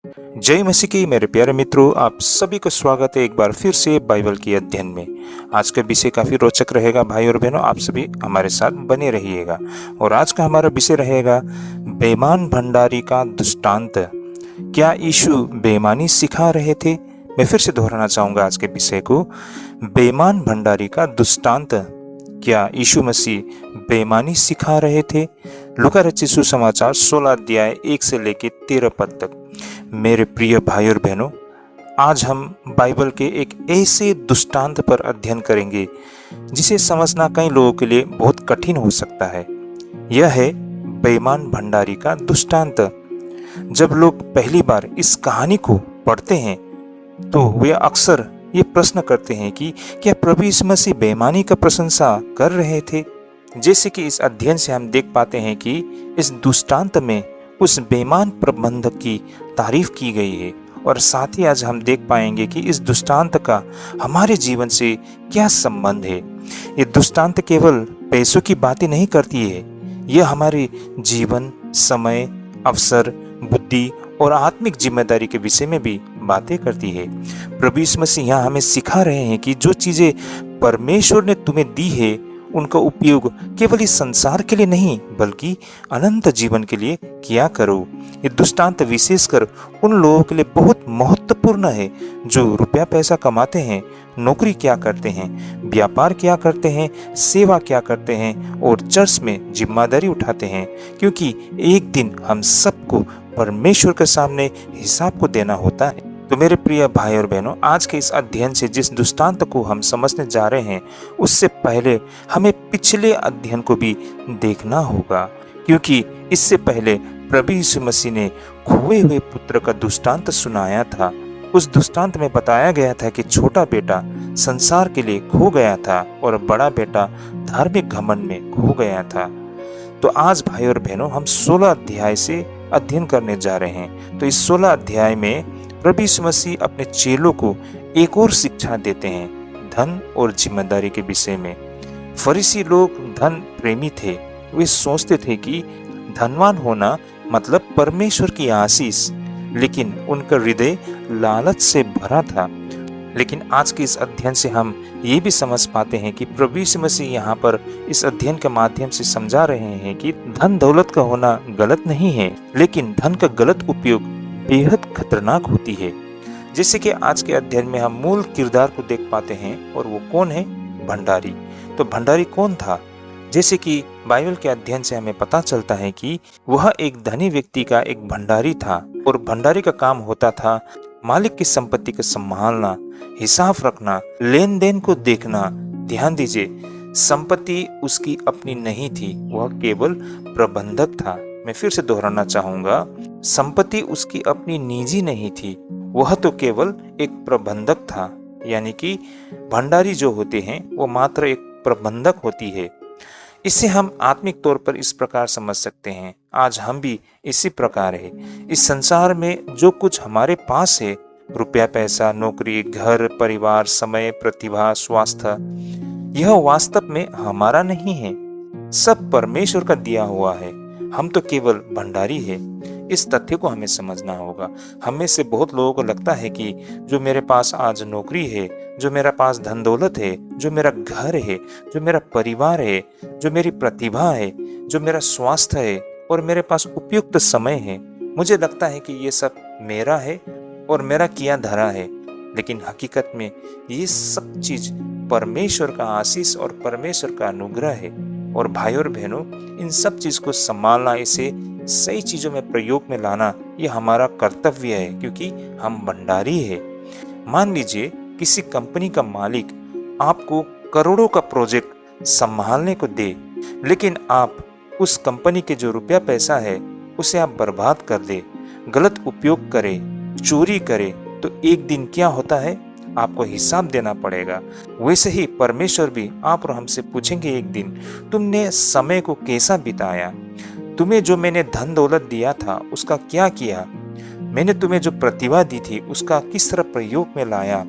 जय मसीह की मेरे प्यारे मित्रों, आप सभी को स्वागत है एक बार फिर से बाइबल की अध्ययन में। आज का विषय काफ़ी रोचक रहेगा भाई और बहनों, आप सभी हमारे साथ बने रहिएगा। और आज का हमारा विषय रहेगा बेईमान भंडारी का दृष्टांत। क्या यीशु बेईमानी सिखा रहे थे? मैं फिर से दोहराना चाहूँगा आज के विषय को, बेईमान भंडारी का दृष्टांत। क्या यीशु मसीह बेईमानी सिखा रहे थे? लूका रचित सुसमाचार 16 अध्याय 1 से लेकर 13 पद तक। मेरे प्रिय भाई और बहनों, आज हम बाइबल के एक ऐसे दृष्टांत पर अध्ययन करेंगे जिसे समझना कई लोगों के लिए बहुत कठिन हो सकता है। यह है बेईमान भंडारी का दृष्टांत। जब लोग पहली बार इस कहानी को पढ़ते हैं तो वे अक्सर ये प्रश्न करते हैं कि क्या प्रभु यीशु मसीह बेईमानी का प्रशंसा कर रहे थे? जैसे कि इस अध्ययन से हम देख पाते हैं कि इस दृष्टांत में उस बेईमान प्रबंधक की तारीफ की गई है, और साथ ही आज हम देख पाएंगे कि इस दृष्टांत का हमारे जीवन से क्या संबंध है। ये दृष्टांत केवल पैसों की बातें नहीं करती है, यह हमारे जीवन, समय, अवसर, बुद्धि और आत्मिक जिम्मेदारी के विषय में भी बातें करती है। प्रभु यीशु मसीह यहाँ हमें सिखा रहे हैं कि जो चीजें परमेश्वर ने तुम्हें दी है उनका उपयोग केवल इस संसार के लिए नहीं बल्कि अनंत जीवन के लिए किया करो। ये दृष्टांत विशेषकर उन लोगों के लिए बहुत महत्वपूर्ण है जो रुपया पैसा कमाते हैं, नौकरी क्या करते हैं, व्यापार क्या करते हैं, सेवा क्या करते हैं और चर्च में जिम्मेदारी उठाते हैं, क्योंकि एक दिन हम सबको परमेश्वर के सामने हिसाब को देना होता है। तो मेरे प्रिय भाई और बहनों, आज के इस अध्ययन से जिस दृष्टांत को हम समझने जा रहे हैं उससे पहले हमें पिछले अध्ययन को भी देखना होगा, क्योंकि इससे पहले प्रभु यीशु मसीह ने खोए हुए पुत्र का दृष्टांत सुनाया था। उस दृष्टांत में बताया गया था कि छोटा बेटा संसार के लिए खो गया था और बड़ा बेटा धार्मिक घमंड में खो गया था। तो आज भाई और बहनों, हम 16 अध्याय से अध्ययन करने जा रहे हैं। तो इस 16 अध्याय में प्रभु यीशु मसीह अपने चेलों को एक और शिक्षा देते हैं धन और जिम्मेदारी के विषय में। फरीसी लोग धन प्रेमी थे। वे सोचते थे कि धनवान होना मतलब परमेश्वर की आशीष, लेकिन उनका हृदय लालच से भरा था। लेकिन आज के इस अध्ययन से हम ये भी समझ पाते हैं कि प्रभु यीशु मसीह यहाँ पर इस अध्ययन के माध्यम से समझा रहे हैं कि धन दौलत का होना गलत नहीं है, लेकिन धन का गलत उपयोग बेहद खतरनाक होती है। जैसे कि आज के अध्ययन में हम मूल किरदार को देख पाते हैं, और वो कौन है? भंडारी। तो भंडारी कौन था? जैसे कि बाइबल के अध्ययन से हमें पता चलता है कि वह एक धनी व्यक्ति का एक भंडारी था, और भंडारी का काम होता था मालिक की संपत्ति को संभालना, हिसाब रखना, लेन देन को देखना। ध्यान दीजिए, संपत्ति उसकी अपनी नहीं थी, वह केवल प्रबंधक था। मैं फिर से दोहराना चाहूंगा, संपत्ति उसकी अपनी निजी नहीं थी, वह तो केवल एक प्रबंधक था। यानी कि भंडारी जो होते हैं वो मात्र एक प्रबंधक होती है। इसे हम आत्मिक तौर पर इस प्रकार समझ सकते हैं, आज हम भी इसी प्रकार है। इस संसार में जो कुछ हमारे पास है, रुपया पैसा, नौकरी, घर, परिवार, समय, प्रतिभा, स्वास्थ्य, यह वास्तव में हमारा नहीं है, सब परमेश्वर का दिया हुआ है। हम तो केवल भंडारी है। इस तथ्य को हमें समझना होगा। हमें से बहुत लोगों को लगता है कि जो मेरे पास आज नौकरी है, जो मेरा पास धन दौलत है, जो मेरा घर है, जो मेरा परिवार है, जो मेरी प्रतिभा है, जो मेरा स्वास्थ्य है और मेरे पास उपयुक्त समय है, मुझे लगता है कि ये सब मेरा है और मेरा किया धरा है। लेकिन हकीकत में ये सब चीज परमेश्वर का आशीष और परमेश्वर का अनुग्रह है। और भाई और बहनों, इन सब चीज को संभालना, इसे सही चीजों में प्रयोग में लाना, ये हमारा कर्तव्य है, क्योंकि हम भंडारी है। मान लीजिए किसी कंपनी का मालिक आपको करोड़ों का प्रोजेक्ट संभालने को दे, लेकिन आप उस कंपनी के जो रुपया पैसा है उसे आप बर्बाद कर दे, गलत उपयोग करे, चोरी करे, तो एक दिन क्या होता है? आपको हिसाब देना पड़ेगा। वैसे ही परमेश्वर भी आप और हमसे पूछेंगे एक दिन, तुमने समय को कैसा बिताया? तुम्हें जो मैंने धन दौलत दिया था उसका क्या किया? मैंने तुम्हें जो प्रतिभा दी थी उसका किस तरह प्रयोग में लाया?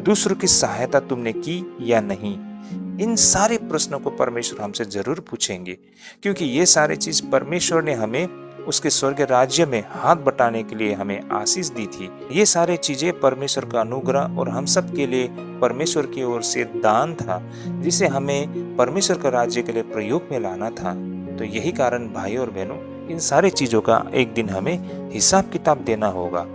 दूसरों की सहायता तुमने की या नहीं? इन सारे प्रश्नों को परमेश्वर हमसे जरूर पूछेंगे, क्योंकि ये सारी चीज परमेश्वर ने हमें उसके स्वर्ग राज्य में हाथ बटाने के लिए हमें आशीष दी थी। ये सारे चीजें परमेश्वर का अनुग्रह और हम सब के लिए परमेश्वर की ओर से दान था, जिसे हमें परमेश्वर का राज्य के लिए प्रयोग में लाना था। तो यही कारण भाई और बहनों, इन सारे चीजों का एक दिन हमें हिसाब किताब देना होगा।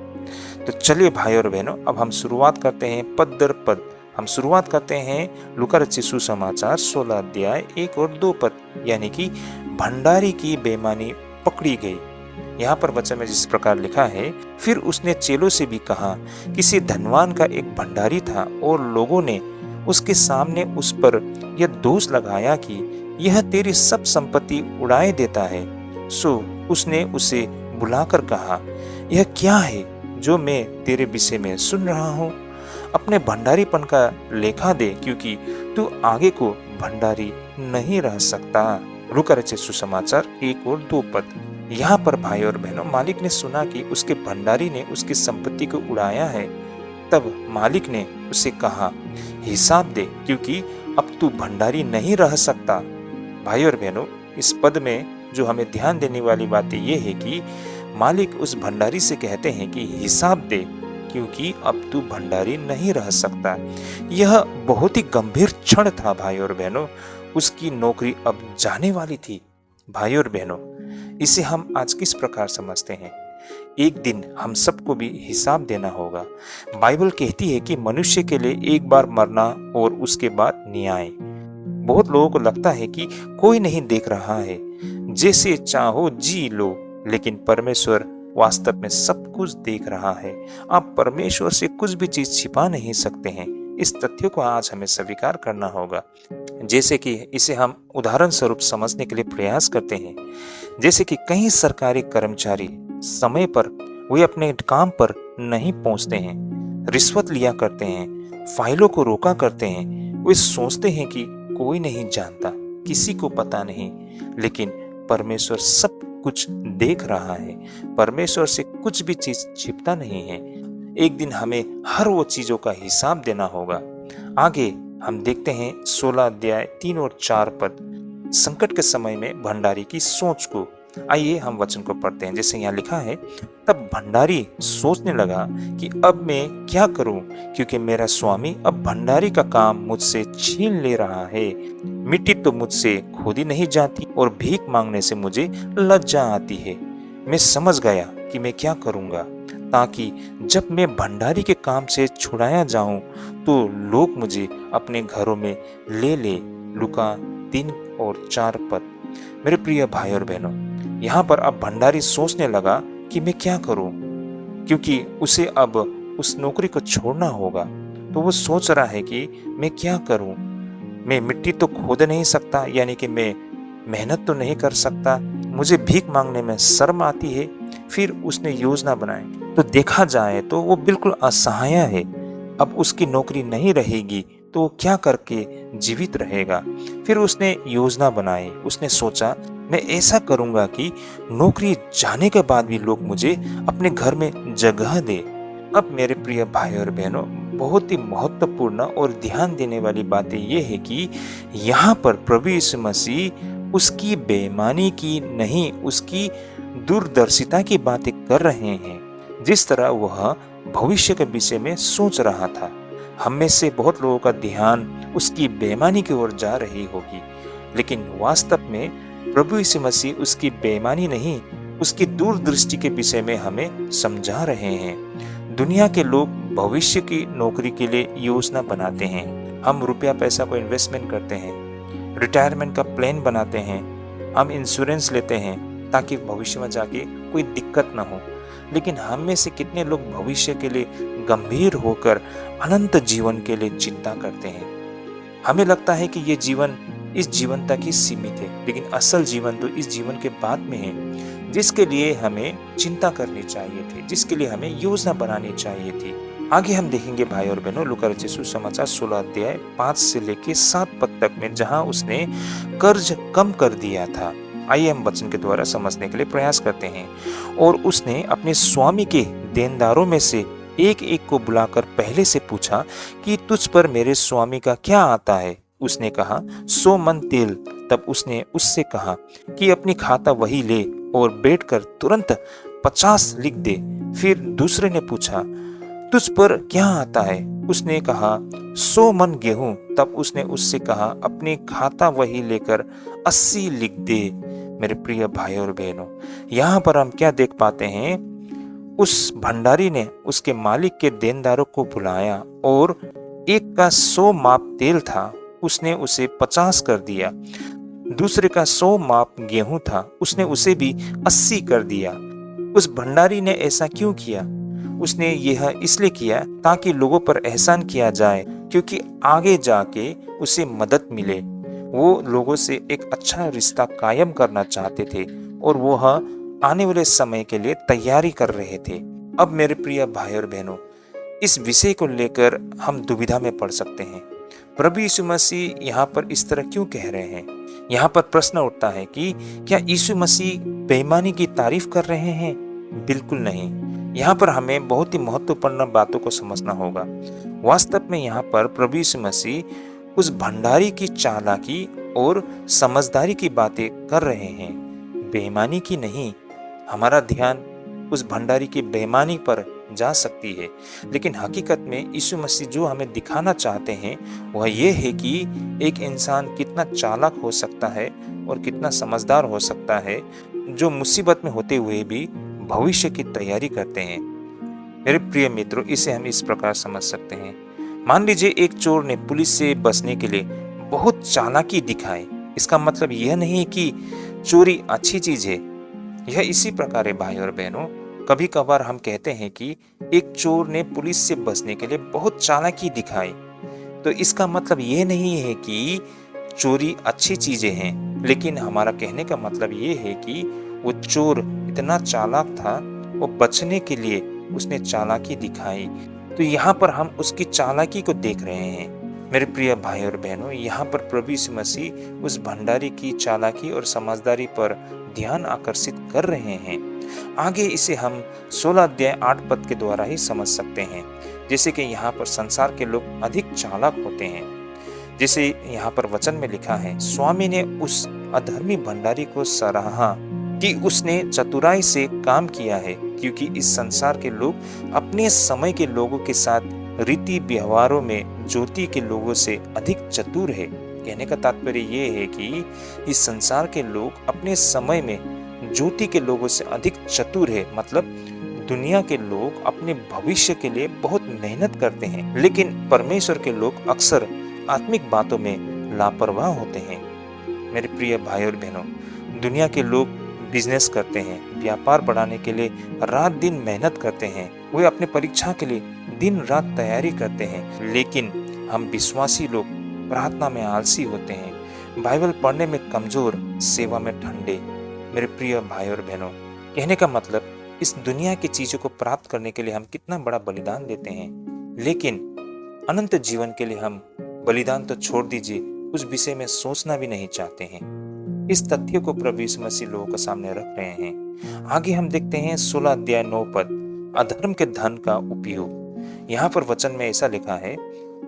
तो चलिए भाई और बहनों, अब हम शुरुआत करते हैं पद दर पद। हम शुरुआत करते हैं लूका रचित सुसमाचार 16 अध्याय 1 और 2 पद, यानी कि भंडारी की बेईमानी पकड़ी गई। यहाँ पर वचन में जिस प्रकार लिखा है, फिर उसने चेलों से भी कहा, किसी धनवान का एक भंडारी था और लोगों ने उसके सामने उस पर यह दोष लगाया कि यह तेरी सब संपत्ति उड़ाए देता है। सो उसने उसे बुलाकर कहा, यह क्या है जो मैं तेरे विषय में सुन रहा हूँ? अपने भंडारीपन का लेखा दे, क्योंकि तू आगे को भंडारी नहीं रह सकता। लूका रचित सुसमाचार 1 और 2 पद। यहाँ पर भाई और बहनों, मालिक ने सुना कि उसके भंडारी ने उसकी संपत्ति को उड़ाया है। तब मालिक ने उसे कहा, हिसाब दे, क्योंकि अब तू भंडारी नहीं रह सकता। भाई और बहनों, इस पद में जो हमें ध्यान देने वाली बात ये है कि मालिक उस भंडारी से कहते हैं कि हिसाब दे, क्योंकि अब तू भंडारी नहीं रह सकता। यह बहुत ही गंभीर क्षण था भाई और बहनों। उसकी नौकरी अब जाने वाली थी। भाई और बहनों, इसे हम आज किस प्रकार समझते हैं? एक दिन हम सबको भी हिसाब देना होगा। बाइबल कहती है कि मनुष्य के लिए एक बार मरना और उसके बाद न्याय। बहुत लोगों को लगता है कि कोई नहीं देख रहा है, जैसे चाहो जी लो, लेकिन परमेश्वर वास्तव में सब कुछ देख रहा है। आप परमेश्वर से कुछ भी चीज छिपा नहीं सकते हैं। इस तथ्य को आज हमें स्वीकार करना होगा। जैसे कि इसे हम उदाहरण स्वरूप समझने के लिए प्रयास करते हैं। जैसे कि कई सरकारी कर्मचारी समय पर वे अपने काम पर नहीं पहुंचते हैं, रिश्वत लिया करते हैं, फाइलों को रोका करते हैं। वे सोचते हैं कि कोई नहीं जानता, किसी को पता नहीं, लेकिन परमेश्वर सब कुछ देख रहा है। परमेश्वर से कुछ भी चीज छिपता नहीं है। एक दिन हमें हर वो चीजों का हिसाब देना होगा। आगे हम देखते हैं 16 अध्याय 3 और 4 पद, संकट के समय में भंडारी की सोच को। आइए हम वचन को पढ़ते हैं। जैसे यहाँ लिखा है, तब भंडारी सोचने लगा कि अब मैं क्या करूं, क्योंकि मेरा स्वामी अब भंडारी का काम मुझसे छीन ले रहा है। मिट्टी तो मुझसे खोदी नहीं जाती और भीख मांगने से मुझे लज्जा आती है। मैं समझ गया कि मैं क्या करूंगा, ताकि जब मैं भंडारी के काम से छुड़ाया जाऊं तो लोग मुझे अपने घरों में ले ले। लूका 3 और 4 पद। मेरे प्रिय भाई और बहनों, यहाँ पर अब भंडारी सोचने लगा कि मैं क्या करूं, क्योंकि उसे अब उस नौकरी को छोड़ना होगा। तो वो सोच रहा है कि मैं क्या करूं, मैं मिट्टी तो खोद नहीं सकता, यानी कि मैं मेहनत तो नहीं कर सकता, मुझे भीख मांगने में शर्म आती है। फिर उसने योजना बनाई, तो देखा जाए तो वो बिल्कुल असहाय है। अब उसकी नौकरी नहीं रहेगी तो वो क्या करके जीवित रहेगा। फिर उसने योजना बनाई। उसने सोचा, मैं ऐसा करूंगा कि नौकरी जाने के बाद भी लोग मुझे अपने घर में जगह दे। अब मेरे प्रिय भाई और बहनों, बहुत ही महत्वपूर्ण और ध्यान देने वाली बातें ये है कि यहाँ पर प्रभु यीशु मसीह उसकी बेईमानी की नहीं, उसकी दूरदर्शिता की बातें कर रहे हैं। जिस तरह वह भविष्य के विषय में सोच रहा था, हम में से बहुत लोगों का ध्यान उसकी बेईमानी की ओर जा रही होगी, लेकिन वास्तव में प्रभु यीशु मसीह उसकी बेईमानी नहीं, उसकी दूरदृष्टि के विषय में हमें समझा रहे हैं। दुनिया के लोग भविष्य की नौकरी के लिए योजना बनाते हैं। हम रुपया पैसा को इन्वेस्टमेंट करते हैं, रिटायरमेंट का प्लान बनाते हैं, हम इंश्योरेंस लेते हैं ताकि भविष्य में जाके कोई दिक्कत ना हो। लेकिन हम में से कितने लोग भविष्य के लिए गंभीर होकर अनंत जीवन के लिए चिंता करते हैं? हमें लगता है कि ये जीवन इस जीवन तक ही सीमित है, लेकिन असल जीवन तो इस जीवन के बाद में है, जिसके लिए हमें चिंता करनी चाहिए थी, जिसके लिए हमें योजना बनानी चाहिए थी। आगे हम देखेंगे भाई और बहनों, लूका रचित सुसमाचार 16 अध्याय 5 से लेके 7 पद तक में, जहां उसने कर्ज कम कर दिया था। आइए हम वचन के द्वारा समझने के लिए प्रयास करते हैं। और उसने अपने स्वामी के देनदारों में से एक एक को बुलाकर पहले से पूछा कि तुझ पर मेरे स्वामी का क्या आता है? उसने कहा 100 मन तेल। तब उसने उससे कहा कि अपनी खाता वही ले और बैठकर तुरंत 50 लिख दे। फिर दूसरे ने पूछा, तुझ पर क्या आता है? उसने कहा, 100 मन गेहूं। तब उसने उससे कहा, अपनी खाता वही लेकर 80 लिख दे। मेरे प्रिय भाई और बहनों, यहाँ पर हम क्या देख पाते हैं? उस भंडारी ने उसके मालिक के देनदारों को बुलाया और एक का 100 माप तेल था, उसने उसे 50 कर दिया। दूसरे का 100 माप गेहूं था, उसने उसे भी 80 कर दिया। उस भंडारी ने ऐसा क्यों किया? उसने यह इसलिए किया ताकि लोगों पर एहसान किया जाए, क्योंकि आगे जाके उसे मदद मिले। वो लोगों से एक अच्छा रिश्ता कायम करना चाहते थे और वह आने वाले समय के लिए तैयारी कर रहे थे। अब मेरे प्रिय भाई और बहनों, इस विषय को लेकर हम दुविधा में पड़ सकते हैं। प्रभु यीशु मसीह यहाँ पर इस तरह क्यों कह रहे हैं? यहाँ पर प्रश्न उठता है कि क्या यीशु मसीह बेईमानी की तारीफ कर रहे हैं? बिल्कुल नहीं। यहाँ पर हमें बहुत ही महत्वपूर्ण बातों को समझना होगा। वास्तव में यहाँ पर प्रभु यीशु मसीह उस भंडारी की चालाकी और समझदारी की बातें कर रहे हैं, बेईमानी की नहीं। हमारा ध्यान उस भंडारी की बेईमानी पर जा सकती है, लेकिन हकीकत में यीशु मसीह जो हमें दिखाना चाहते हैं वह ये है कि एक इंसान कितना चालाक हो सकता है और कितना समझदार हो सकता है, जो मुसीबत में होते हुए भी भविष्य की तैयारी करते हैं। मेरे प्रिय मित्रों, इसे हम इस प्रकार समझ सकते हैं। मान लीजिए एक चोर ने पुलिस से बचने के लिए बहुत चालाकी दिखाई। इसका मतलब यह नहीं है कि चोरी अच्छी चीज है। यह इसी प्रकार है भाई और बहनों, कभी कभार हम कहते हैं कि एक चोर ने पुलिस से बचने के लिए बहुत चालाकी दिखाई, तो इसका मतलब यह नहीं है कि चोरी अच्छी चीजें हैं, लेकिन हमारा कहने का मतलब यह है कि वो चोर इतना चालाक था, वो बचने के लिए उसने चालाकी दिखाई। तो यहाँ पर हम उसकी चालाकी को देख रहे हैं। मेरे प्रिय भाई और बहनों, यहाँ पर प्रभु यीशु मसीह उस भंडारी की चालाकी और समझदारी पर ध्यान आकर्षित कर रहे हैं। आगे इसे हम 16 अध्याय 8 पद के द्वारा ही समझ सकते हैं। जैसे कि यहाँ पर संसार के लोग अधिक चालाक होते हैं। जैसे यहाँ पर वचन में लिखा है, स्वामी ने उस अधर्मी भंडारी को सराहा कि उसने चतुराई से काम किया है, क्योंकि इस संसार के लोग अपने समय के लोगों के साथ रीति व्यवहारों में ज्योति के लोगों से अधिक चतुर है। कहने का तात्पर्य ये है कि इस संसार के लोग अपने समय में ज्योति के लोगों से अधिक चतुर है। मतलब दुनिया के लोग अपने भविष्य के लिए बहुत मेहनत करते हैं, लेकिन परमेश्वर के लोग अक्सर आत्मिक बातों में लापरवाह होते हैं। मेरे प्रिय भाई और बहनों, दुनिया के लोग बिजनेस करते हैं, व्यापार बढ़ाने के लिए रात दिन मेहनत करते हैं, वे अपने परीक्षा के लिए दिन रात तैयारी करते हैं, लेकिन हम विश्वासी लोग प्रार्थना में आलसी होते हैं, बाइबल पढ़ने में कमजोर, सेवा में ठंडे। मेरे प्रिय भाई और बहनों, कहने का मतलब इस दुनिया की चीजों को प्राप्त करने के लिए हम कितना बड़ा बलिदान देते हैं, लेकिन अनंत जीवन के लिए हम बलिदान तो छोड़ दीजिए, उस विषय में सोचना भी नहीं चाहते हैं। इस तथ्य को प्रभु यीशु मसीह लोगों के सामने रख रहे हैं। आगे हम देखते हैं 16 अध्याय 9 पद, अधर्म के धन का उपयोग। यहाँ पर वचन में ऐसा लिखा है,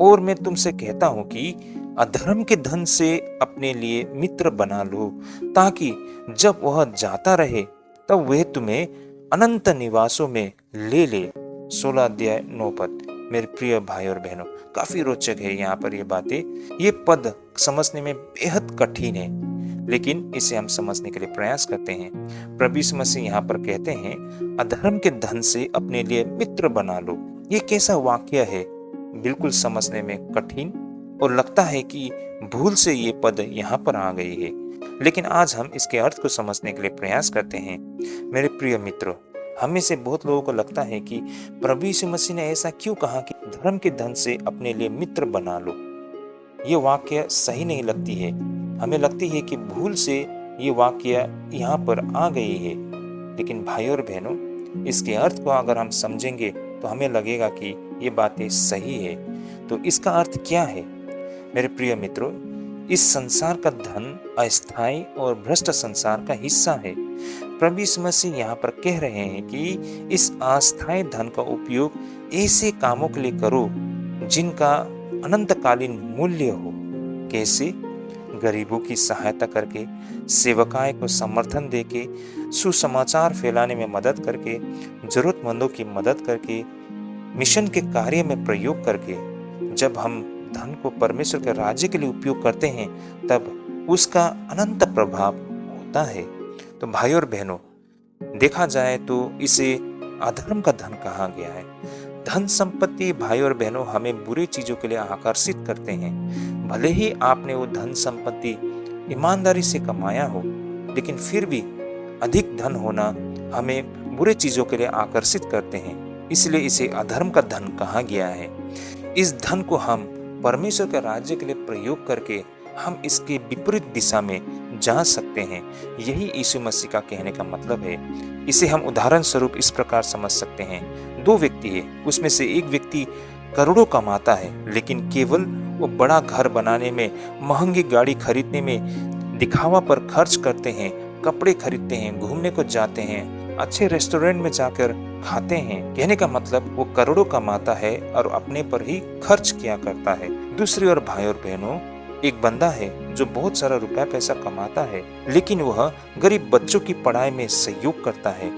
और मैं तुमसे कहता हूं कि अधर्म के धन से अपने लिए मित्र बना लो, ताकि जब वह जाता रहे तब वह तुम्हें अनंत निवासों में ले ले। 16 अध्याय 9 पद। मेरे प्रिय भाई और बहनों, काफी रोचक है यहाँ पर ये बातें। ये पद समझने में बेहद कठिन है, लेकिन इसे हम समझने के लिए प्रयास करते हैं। प्रभु यीशु मसीह यहाँ पर कहते हैं, अधर्म के धन से अपने लिए मित्र बना लो। ये कैसा वाक्य है? बिल्कुल समझने में कठिन, और लगता है कि भूल से ये पद यहाँ पर आ गई है, लेकिन आज हम इसके अर्थ को समझने के लिए प्रयास करते हैं। मेरे प्रिय मित्रों, हमें से बहुत लोगों को लगता है कि प्रभु यीशु मसीह ने ऐसा क्यों कहा कि धर्म के धन से अपने लिए मित्र बना लो। ये वाक्य सही नहीं लगती है। हमें लगती है कि भूल से ये वाक्य यहाँ पर आ गई है, लेकिन भाई और बहनों, इसके अर्थ को अगर हम समझेंगे तो हमें लगेगा कि ये बातें सही है। तो इसका अर्थ क्या है? मेरे प्रिय मित्रों, इस संसार का धन अस्थायी और भ्रष्ट संसार का हिस्सा है। प्रभु यीशु मसीह यहाँ पर कह रहे हैं कि इस अस्थायी धन का उपयोग ऐसे कामों के लिए करो जिनका अनंतकालीन मूल्य हो। कैसे? गरीबों की सहायता करके, सेवकाएं को समर्थन देके, सुसमाचार फैलाने में मदद करके, जरूरतमंदों की मदद करके, मिशन के कार्य में प्रयोग करके, जब हम धन को परमेश्वर के राज्य के लिए उपयोग करते हैं तब उसका अनंत प्रभाव होता है। तो भाई और बहनों, देखा जाए तो इसे अधर्म का धन कहा गया है। धन संपत्ति भाई और बहनों हमें बुरी चीजों के लिए आकर्षित करते हैं। भले ही आपने वो धन संपत्ति ईमानदारी से कमाया हो, लेकिन फिर भी अधिक धन होना हमें बुरे चीजों के लिए आकर्षित करते हैं, इसलिए इसे अधर्म का धन कहा गया है। इस धन को हम परमेश्वर के राज्य के लिए प्रयोग करके हम इसके विपरीत दिशा में जा सकते हैं। यही यीशु मसीह का कहने का मतलब है। इसे हम उदाहरण स्वरूप इस प्रकार समझ सकते हैं। दो व्यक्ति है, उसमें से एक व्यक्ति करोड़ों कमाता है, लेकिन केवल वो बड़ा घर बनाने में, महंगी गाड़ी खरीदने में, दिखावा पर खर्च करते हैं, कपड़े खरीदते हैं, घूमने को जाते हैं, अच्छे रेस्टोरेंट में जाकर खाते हैं। कहने का मतलब वो करोड़ों कमाता है और अपने पर ही खर्च किया करता है। दूसरी ओर भाई और बहनों, एक बंदा है जो बहुत सारा रुपया पैसा कमाता है, लेकिन वह गरीब बच्चों की पढ़ाई में सहयोग करता है,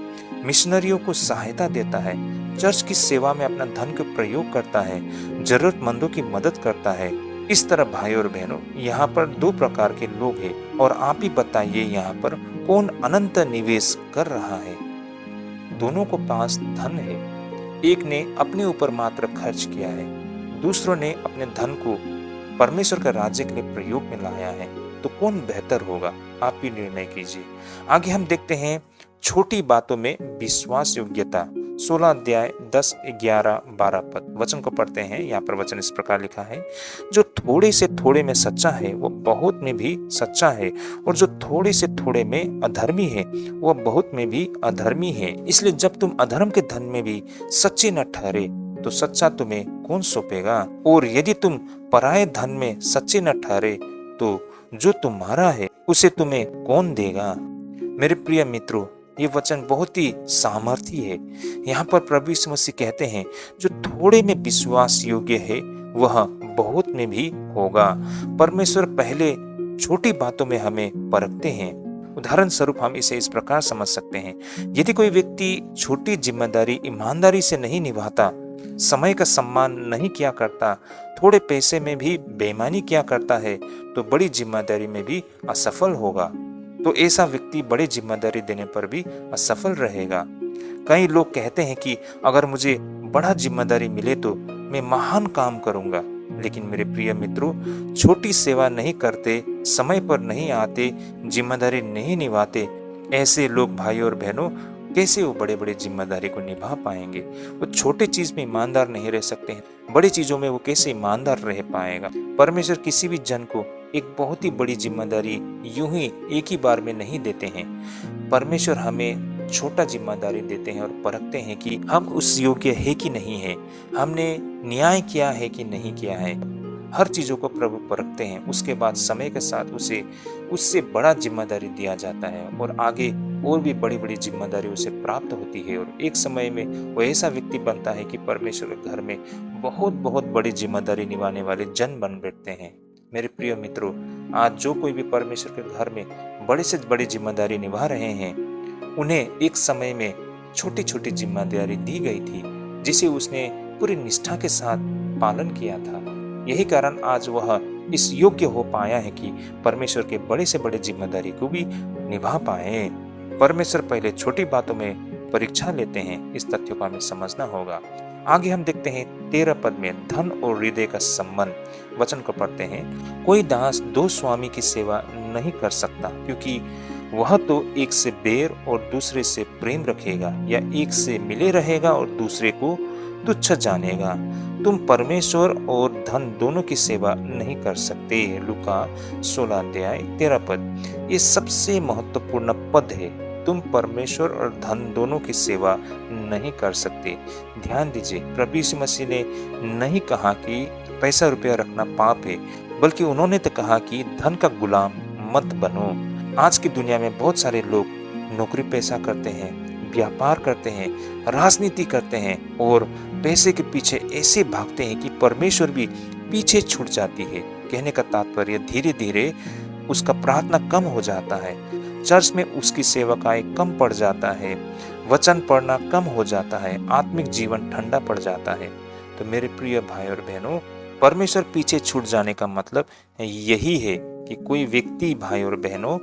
मिशनरियों को सहायता देता है, चर्च की सेवा में अपना धन का प्रयोग करता है, जरूरतमंदों की मदद करता है। इस तरह भाई और बहनों, यहाँ पर दो प्रकार के लोग हैं और आप ही बताइए यहाँ पर कौन अनंत निवेश कर रहा है। दोनों को पास धन है, एक ने अपने ऊपर मात्र खर्च किया है, दूसरों ने अपने धन को परमेश्वर के राज्य के लिए प्रयोग में लाया है। तो कौन बेहतर होगा, आप ही निर्णय कीजिए। आगे हम देखते हैं छोटी बातों में विश्वास योग्यता। 16 अध्याय 10, 11, 12 पद वचन को पढ़ते हैं। यहाँ पर वचन इस प्रकार लिखा है, जो थोड़े से थोड़े में सच्चा है वो बहुत में भी सच्चा है, और जो थोड़े से थोड़े में अधर्मी है वह बहुत में भी अधर्मी है। इसलिए जब तुम अधर्म के धन में भी सच्चे न ठहरे तो सच्चा तुम्हें कौन सौंपेगा, और यदि तुम पराये धन में सच्चे न ठहरे तो जो तुम्हारा है उसे तुम्हें कौन देगा। मेरे प्रिय मित्रों, ये वचन बहुत ही सामर्थी है। यहाँ पर प्रभु यीशु मसीह कहते हैं, जो थोड़े में विश्वास योग्य है वह बहुत में भी होगा। परमेश्वर पहले छोटी बातों में हमें परखते हैं। उदाहरण स्वरूप हम इसे इस प्रकार समझ सकते हैं, यदि कोई व्यक्ति छोटी जिम्मेदारी ईमानदारी से नहीं निभाता, समय का सम्मान नहीं किया करता, थोड़े पैसे में भी बेईमानी किया करता है, तो बड़ी जिम्मेदारी में भी असफल होगा। तो ऐसा व्यक्ति बड़ी जिम्मेदारी देने पर भी असफल रहेगा। कई लोग कहते हैं कि अगर मुझे बड़ा जिम्मेदारी मिले तो मैं महान काम करूंगा, लेकिन मेरे प्रिय मित्रों, छोटी सेवा नहीं करते, समय पर नहीं आते, जिम्मेदारी नहीं निभाते, ऐसे लोग भाई और बहनों कैसे वो बड़े बड़े जिम्मेदारी को निभा पाएंगे। वो छोटे चीज में ईमानदार नहीं रह सकते हैं, बड़ी चीजों में वो कैसे ईमानदार रह पाएगा। परमेश्वर किसी भी जन को एक बहुत ही बड़ी जिम्मेदारी यूं ही एक ही बार में नहीं देते हैं। परमेश्वर हमें छोटा जिम्मेदारी देते हैं और परखते हैं कि हम उस योग्य है कि नहीं है, हमने न्याय किया है कि नहीं किया है। हर चीजों को प्रभु परखते हैं। उसके बाद समय के साथ उसे उससे बड़ा जिम्मेदारी दिया जाता है और आगे और भी बड़ी बड़ी जिम्मेदारी उसे प्राप्त होती है, और एक समय में वो ऐसा व्यक्ति बनता है कि परमेश्वर के घर में बहुत बहुत बड़ी जिम्मेदारी निभाने वाले जन बन बैठते हैं। मेरे प्रिय मित्रों, आज जो कोई भी परमेश्वर के घर में बड़े से बड़ी जिम्मेदारी निभा रहे हैं, उन्हें एक समय में छोटी छोटी जिम्मेदारी दी गई थी जिसे उसने पूरी निष्ठा के साथ पालन किया था। यही कारण आज वह इस योग्य हो पाया है कि परमेश्वर के बड़े से बड़े जिम्मेदारी को भी निभा पाए। परमेश्वर पहले छोटी बातों में परीक्षा लेते हैं, इस तथ्य को हमें समझना होगा। आगे हम देखते हैं 13 पद में धन और हृदय का संबंध। वचन को पढ़ते हैं, कोई दास दो स्वामी की सेवा नहीं कर सकता, क्योंकि वह तो एक से बैर और दूसरे से प्रेम रखेगा, या एक से मिले रहेगा और दूसरे को तुच्छ जानेगा। तुम परमेश्वर और धन दोनों की सेवा नहीं कर सकते। लूका 16 अध्याय 13 पद। ये सबसे महत्वपूर्ण पद है। तुम परमेश्वर और धन दोनों की सेवा नहीं कर सकते। ध्यान दीजिए, प्रभु यीशु मसीह ने नहीं कहा कि पैसा रुपया रखना पाप है, बल्कि उन्होंने तो कहा कि धन का गुलाम मत बनो। आज की दुनिया में बहुत सारे लोग नौकरी पैसा करते हैं, व्यापार करते हैं, राजनीति करते हैं और पैसे के पीछे ऐसे भागते हैं कि परमेश्वर भी पीछे छूट जाती है। कहने का तात्पर्य धीरे धीरे उसका प्रार्थना कम हो जाता है, चर्च में उसकी सेवकाई कम पड़ जाता है, वचन पढ़ना कम हो जाता है, आत्मिक जीवन ठंडा पड़ जाता है। तो मेरे प्रिय भाई और बहनों, परमेश्वर पीछे छूट जाने का मतलब यही है कि कोई व्यक्ति, भाई और बहनों,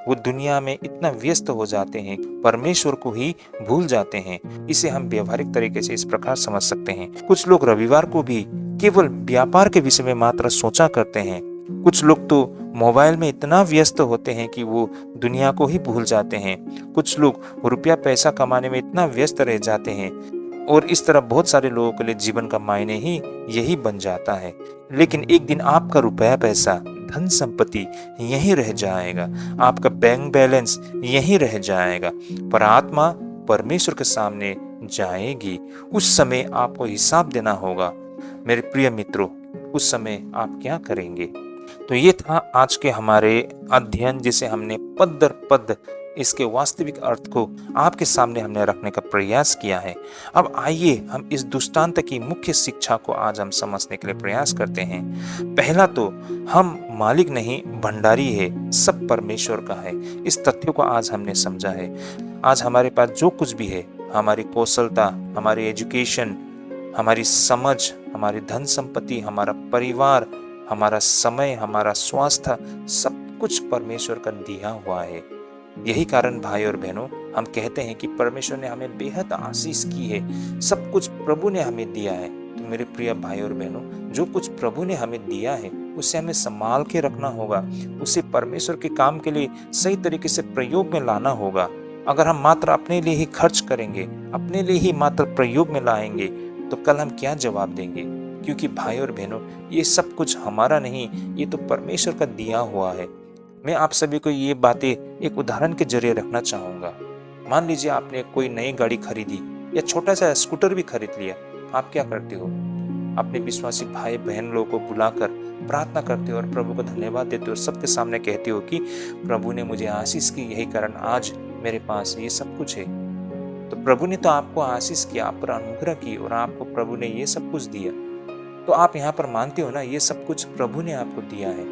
वो दुनिया में इतना व्यस्त हो जाते हैं, परमेश्वर को ही भूल जाते हैं। इसे हम व्यवहारिक तरीके से इस प्रकार समझ सकते हैं। कुछ लोग रविवार को भी केवल व्यापार के विषय में मात्र सोचा करते हैं। कुछ लोग तो मोबाइल में इतना व्यस्त होते हैं कि वो दुनिया को ही भूल जाते हैं। कुछ लोग रुपया पैसा कमाने में इतना व्यस्त रह जाते हैं, और इस तरह बहुत सारे लोगों के लिए जीवन का मायने ही यही बन जाता है। लेकिन एक दिन आपका रुपया पैसा, धन संपत्ति यहीं रह जाएगा, आपका बैंक बैलेंस यहीं रह जाएगा, पर आत्मा परमेश्वर के सामने जाएगी। उस समय आपको हिसाब देना होगा। मेरे प्रिय मित्रों, उस समय आप क्या करेंगे? तो ये था आज के हमारे अध्ययन, जिसे हमने पद दर पद इसके वास्तविक अर्थ को आपके सामने हमने रखने का प्रयास किया है। अब आइए हम इस दृष्टांत की मुख्य शिक्षा को आज हम समझने के लिए प्रयास करते हैं। पहला तो हम मालिक नहीं, भंडारी है, सब परमेश्वर का है। इस तथ्य को आज हमने समझा है। आज हमारे पास जो कुछ भी है, हमारी कौशलता, हमारी एजुकेशन, हमारी समझ, हमारी धन संपत्ति, हमारा परिवार, हमारा समय, हमारा स्वास्थ्य, सब कुछ परमेश्वर का दिया हुआ है। यही कारण भाई और बहनों, हम कहते हैं कि परमेश्वर ने हमें बेहद आशीष की है, सब कुछ प्रभु ने हमें दिया है। तो मेरे प्रिय भाई और बहनों, जो कुछ प्रभु ने हमें दिया है उसे हमें संभाल के रखना होगा, उसे परमेश्वर के काम के लिए सही तरीके से प्रयोग में लाना होगा। अगर हम मात्र अपने लिए ही खर्च करेंगे, अपने लिए ही मात्र प्रयोग में लाएंगे, तो कल हम क्या जवाब देंगे? क्योंकि भाई और बहनों, ये सब कुछ हमारा नहीं, ये तो परमेश्वर का दिया हुआ है। मैं आप सभी को ये बातें एक उदाहरण के जरिए रखना चाहूंगा। मान लीजिए आपने कोई नई गाड़ी खरीदी या छोटा सा स्कूटर भी खरीद लिया। आप क्या करते हो? अपने विश्वासी भाई बहन लोगों को बुलाकर प्रार्थना करते हो और प्रभु को धन्यवाद देते हो, सबके सामने कहते हो कि प्रभु ने मुझे आशीष की, यही कारण आज मेरे पास ये सब कुछ है। तो प्रभु ने तो आपको आशीष किया, आप पर अनुग्रह की, और आपको प्रभु ने ये सब कुछ दिया। तो आप यहाँ पर मानते हो ना, ये सब कुछ प्रभु ने आपको दिया है,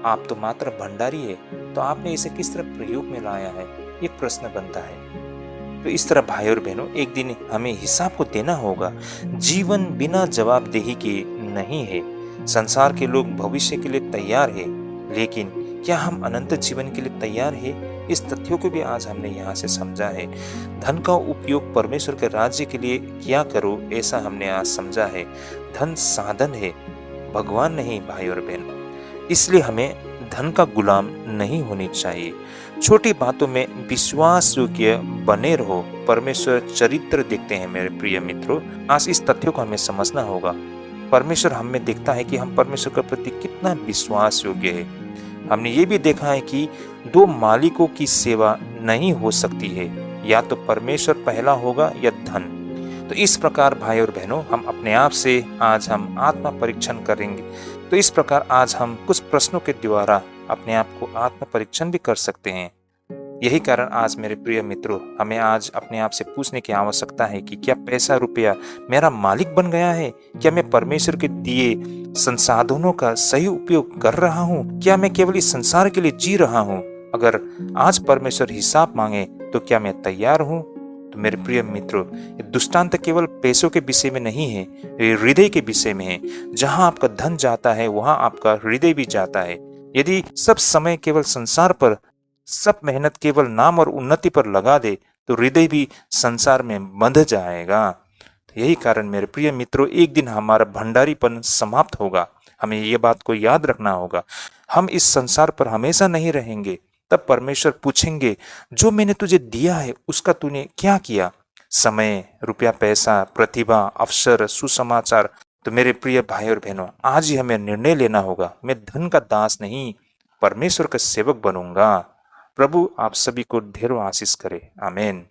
आप तो मात्र भंडारी है, तो आपने इसे किस तरह प्रयोग में लाया है, ये प्रश्न बनता है। तो इस तरह भाई और बहनों, एक दिन हमें हिसाब को देना होगा। जीवन बिना जवाबदेही के नहीं है। संसार के लोग भविष्य के लिए तैयार है, लेकिन क्या हम अनंत जीवन के लिए तैयार है? इस तथ्यों को भी आज हमने यहाँ से समझा है। धन का उपयोग परमेश्वर के राज्य के लिए क्या करो, ऐसा हमने आज समझा है। धन साधन है, भगवान नहीं भाई और बहन। इसलिए हमें धन का गुलाम नहीं होनी चाहिए। छोटी बातों में विश्वास योग्य बने रहो। परमेश्वर चरित्र देखते हैं मेरे प्रिय मित्रों। आज इस तथ्य को हमें समझना होगा। परमेश्वर हमें देखता है कि हम परमेश्वर के प्रति कितना विश्वास योग्य है। हमने ये भी देखा है कि दो मालिकों की सेवा नहीं हो सकती है, या तो परमेश्वर पहला होगा या धन। तो इस प्रकार भाई और बहनों, हम अपने आप से आज हम आत्मा परीक्षण करेंगे। तो इस प्रकार आज हम कुछ प्रश्नों के द्वारा अपने आप को आत्म परीक्षण भी कर सकते हैं। यही कारण आज मेरे प्रिय मित्रों, हमें आज अपने आप से पूछने की आवश्यकता है कि क्या पैसा रुपया मेरा मालिक बन गया है? क्या मैं परमेश्वर के दिए संसाधनों का सही उपयोग कर रहा हूँ? क्या मैं केवल इस संसार के लिए जी रहा हूँ? अगर आज परमेश्वर हिसाब मांगे तो क्या मैं तैयार हूँ? तो मेरे प्रिय मित्रों, ये दृष्टांत केवल पैसों के विषय में नहीं है, ये हृदय के विषय में है। जहां आपका धन जाता है वहां आपका हृदय भी जाता है। यदि सब समय केवल संसार पर, सब मेहनत केवल नाम और उन्नति पर लगा दे, तो हृदय भी संसार में बंध जाएगा। तो यही कारण मेरे प्रिय मित्रों, एक दिन हमारा भंडारीपन समाप्त होगा। हमें ये बात को याद रखना होगा। हम इस संसार पर हमेशा नहीं रहेंगे। तब परमेश्वर पूछेंगे, जो मैंने तुझे दिया है उसका तूने क्या किया? समय, रुपया पैसा, प्रतिभा, अवसर, सुसमाचार। तो मेरे प्रिय भाई और बहनों, आज ही हमें निर्णय लेना होगा। मैं धन का दास नहीं, परमेश्वर का सेवक बनूंगा। प्रभु आप सभी को ढेरों आशीष करे। आमीन।